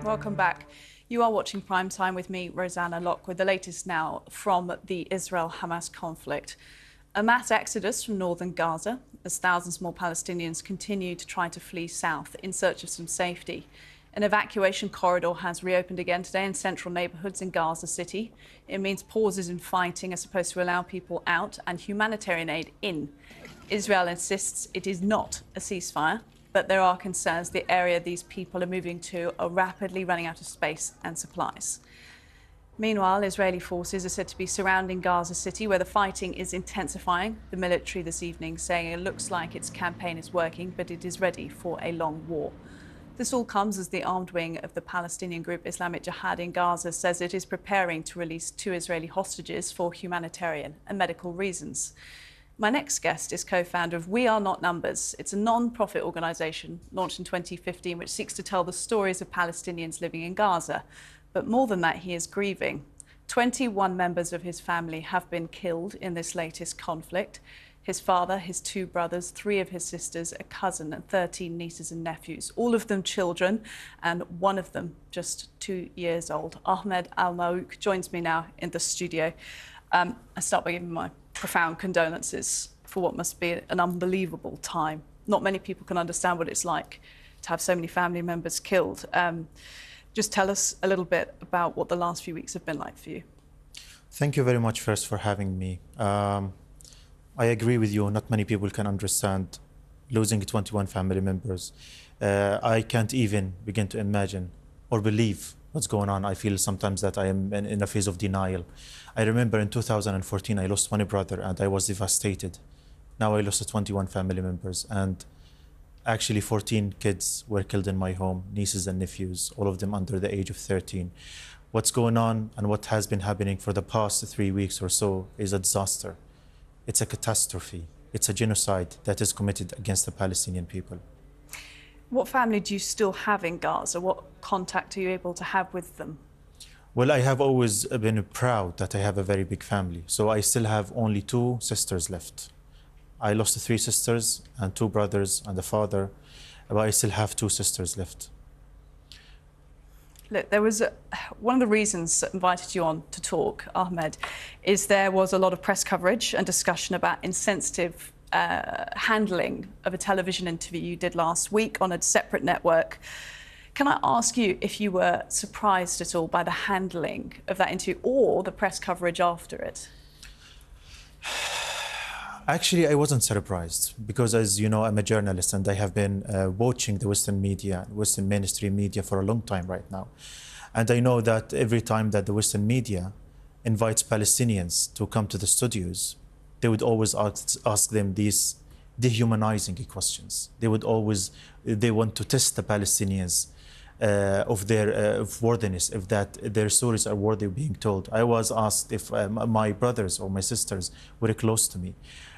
Welcome back. You are watching Prime Time with me, Rosanna, Lockwood. The latest now from the Israel-Hamas conflict. A mass exodus from northern Gaza as thousands more Palestinians continue to try to flee south in search of some safety. An evacuation corridor has reopened again today in central neighbourhoods in Gaza City. It means pauses in fighting are supposed to allow people out and humanitarian aid in. Israel insists it is not a ceasefire, but there are concerns the area these people are moving to are rapidly running out of space and supplies. Meanwhile, Israeli forces are said to be surrounding Gaza City, where the fighting is intensifying. The military this evening saying it looks like its campaign is working, but it is ready for a long war. This all comes as the armed wing of the Palestinian group Islamic Jihad in Gaza says it is preparing to release 2 Israeli hostages for humanitarian and medical reasons. My next guest is co-founder of We Are Not Numbers. It's a non-profit organisation launched in 2015 which seeks to tell the stories of Palestinians living in Gaza. But more than that, he is grieving. 21 members of his family have been killed in this latest conflict. His father, his 2 brothers, 3 of his sisters, a cousin, and 13 nieces and nephews, all of them children, and one of them just 2 years old. Ahmed AlMa joins me now in the studio. I start by giving my profound condolences for what must be an unbelievable time. Not many people can understand what it's like to have so many family members killed. Just tell us a little bit about what the last few weeks have been like for you. Thank you very much first for having me. I agree with you, not many people can understand losing 21 family members. I can't even begin to imagine or believe what's going on. I feel sometimes that I am in a phase of denial. I remember in 2014, I lost one brother and I was devastated. Now I lost 21 family members, and actually 14 kids were killed in my home, nieces and nephews, all of them under the age of 13. What's going on and what has been happening for the past 3 weeks or so is a disaster. It's a catastrophe. It's a genocide that is committed against the Palestinian people. What family do you still have in Gaza? What contact are you able to have with them? Well, I have always been proud that I have a very big family. So I still have only 2 sisters left. I lost 3 sisters and 2 brothers and a father, but I still have 2 sisters left. Look, there was one of the reasons that invited you on to talk, Ahmed, is there was a lot of press coverage and discussion about insensitive handling of a television interview you did last week on a separate network. Can I ask you if you were surprised at all by the handling of that interview or the press coverage after it? Actually, I wasn't surprised because, as you know, I'm a journalist and I have been watching the Western media, Western mainstream media for a long time right now. And I know that every time that the Western media invites Palestinians to come to the studios, they would always ask them these dehumanizing questions. They want to test the Palestinians of their worthiness, if that their stories are worthy of being told. I was asked if my brothers or my sisters were close to me.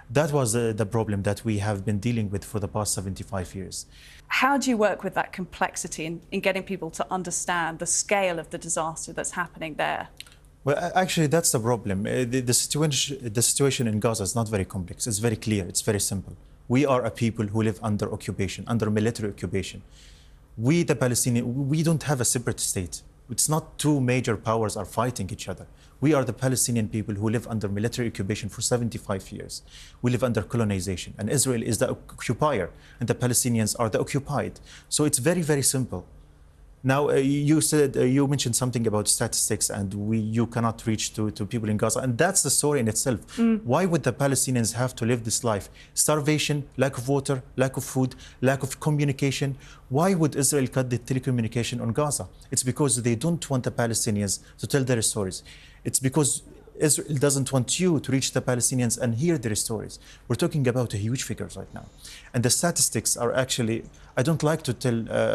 That was the problem that we have been dealing with for the past 75 years. How do you work with that complexity in getting people to understand the scale of the disaster that's happening there? Well, actually, that's the problem. The situation in Gaza is not very complex. It's very clear. It's very simple. We are a people who live under occupation, under military occupation. We, the Palestinians, we don't have a separate state. It's not 2 major powers are fighting each other. We are the Palestinian people who live under military occupation for 75 years. We live under colonization, and Israel is the occupier, and the Palestinians are the occupied. So it's very, very simple. Now, you mentioned something about statistics, and you cannot reach to people in Gaza, and that's the story in itself. Why would the Palestinians have to live this life? Starvation, lack of water, lack of food, lack of communication. Why would Israel cut the telecommunication on Gaza? It's because they don't want the Palestinians to tell their stories. It's because Israel doesn't want you to reach the Palestinians and hear their stories. We're talking about huge figures right now. And the statistics are actually, I don't like to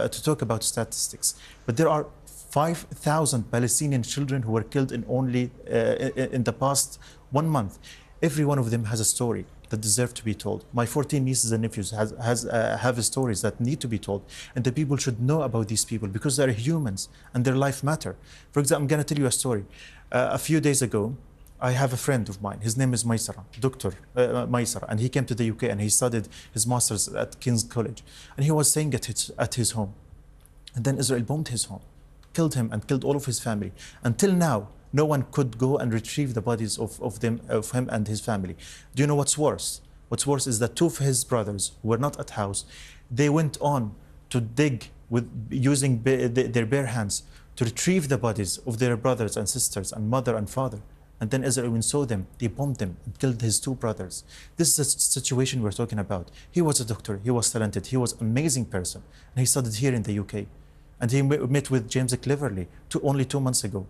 talk about statistics, but there are 5,000 Palestinian children who were killed in only in the past 1 month. Every one of them has a story that deserves to be told. My 14 nieces and nephews have stories that need to be told, and the people should know about these people because they're humans and their life matter. For example, I'm going to tell you a story. A few days ago, I have a friend of mine. His name is Maysara, Dr. Maysara, and he came to the UK and he studied his master's at King's College. And he was staying at his home. And then Israel bombed his home. killed him and killed all of his family. Until now, no one could go and retrieve the bodies of him and his family. Do you know what's worse? What's worse is that two of his brothers who were not at house, they went on to dig using their bare hands to retrieve the bodies of their brothers and sisters and mother and father. And then Israel, when saw them, they bombed them and killed his two brothers. This is the situation we're talking about. He was a doctor, he was talented, he was an amazing person. And he studied here in the UK. And he met with James Cleverly only 2 months ago.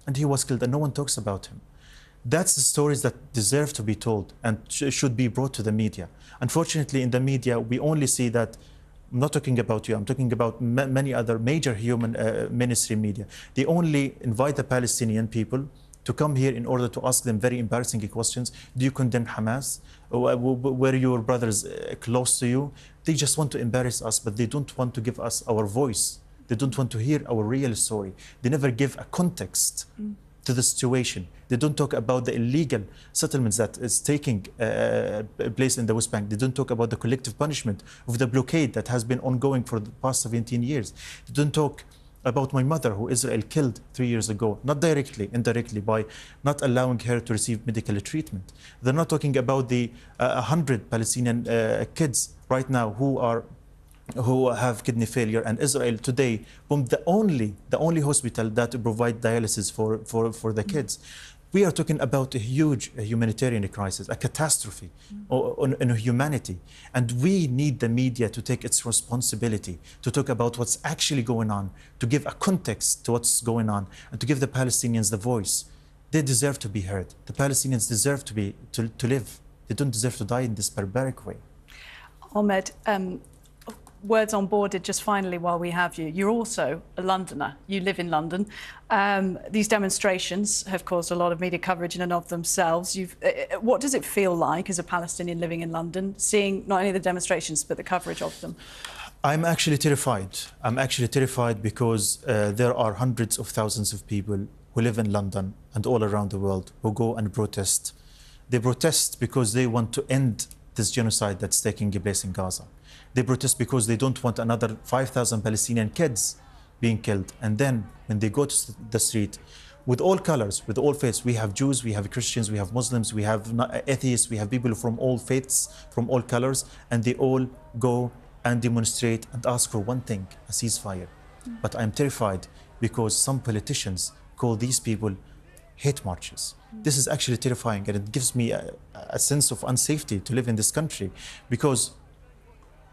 And he was killed and no one talks about him. That's the stories that deserve to be told and should be brought to the media. Unfortunately, in the media, we only see that. I'm not talking about you, I'm talking about many other major human mainstream media. They only invite the Palestinian people to come here in order to ask them very embarrassing questions. Do you condemn Hamas? Were your brothers close to you? They just want to embarrass us, but they don't want to give us our voice. They don't want to hear our real story. They never give a context to the situation. They don't talk about the illegal settlements that is taking place in the West Bank. They don't talk about the collective punishment of the blockade that has been ongoing for the past 17 years. They don't talk about my mother, who Israel killed 3 years ago, not directly, indirectly, by not allowing her to receive medical treatment. They're not talking about the 100 Palestinian kids right now who have kidney failure, and Israel today bombed the only hospital that provide dialysis for the kids. We are talking about a huge humanitarian crisis, a catastrophe in humanity. And we need the media to take its responsibility, to talk about what's actually going on, to give a context to what's going on, and to give the Palestinians the voice. They deserve to be heard. The Palestinians deserve to live. They don't deserve to die in this barbaric way. Ahmed, words on board just finally while we have you. You're also a Londoner. You live in London. These demonstrations have caused a lot of media coverage in and of themselves. What does it feel like as a Palestinian living in London, seeing not only the demonstrations but the coverage of them? I'm actually terrified. I'm actually terrified because there are hundreds of thousands of people who live in London and all around the world who go and protest. They protest because they want to end this genocide that's taking place in Gaza. They protest because they don't want another 5,000 Palestinian kids being killed. And then when they go to the street, with all colors, with all faiths, we have Jews, we have Christians, we have Muslims, we have atheists, we have people from all faiths, from all colors, and they all go and demonstrate and ask for one thing, a ceasefire. But I'm terrified because some politicians call these people hate marches. This is actually terrifying, and it gives me a sense of unsafety to live in this country, because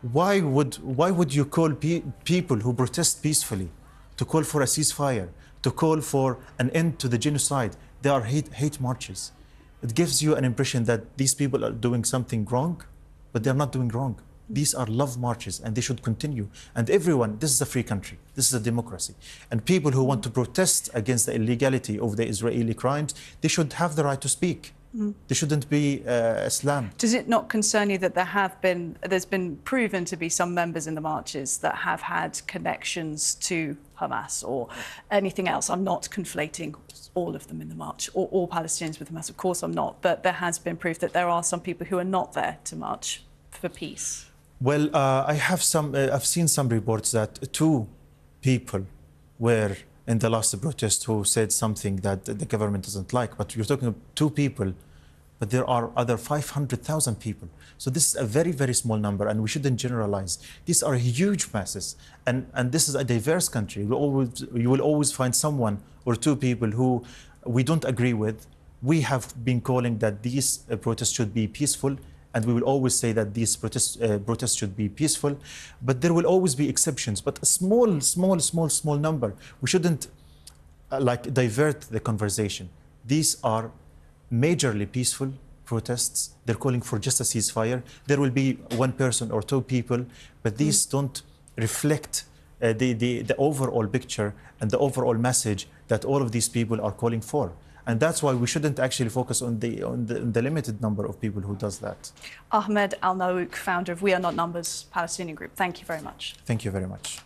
why would you call people who protest peacefully to call for a ceasefire, to call for an end to the genocide? They are hate marches. It gives you an impression that these people are doing something wrong, but they're not doing wrong. These are love marches, and they should continue. And everyone, this is a free country, this is a democracy. And people who want to protest against the illegality of the Israeli crimes, they should have the right to speak. They shouldn't be slammed. Does it not concern you that there's been proven to be some members in the marches that have had connections to Hamas or anything else? I'm not conflating all of them in the march or all Palestinians with Hamas. Of course I'm not. But there has been proof that there are some people who are not there to march for peace. Well, I've seen some reports that 2 people were in the last protest who said something that the government doesn't like. But you're talking about 2 people, but there are other 500,000 people. So this is a very, very small number, and we shouldn't generalize. These are huge masses, and this is a diverse country. You will always find someone or 2 people who we don't agree with. We have been calling that these protests should be peaceful, and we will always say that these protests should be peaceful, but there will always be exceptions. But a small number. We shouldn't divert the conversation. These are majorly peaceful protests. They're calling for just a ceasefire. There will be 1 person or 2 people, but these don't reflect the overall picture and the overall message that all of these people are calling for. And that's why we shouldn't actually focus on the limited number of people who does that. Ahmed AlMa, founder of We Are Not Numbers Palestinian Group, thank you very much. Thank you very much.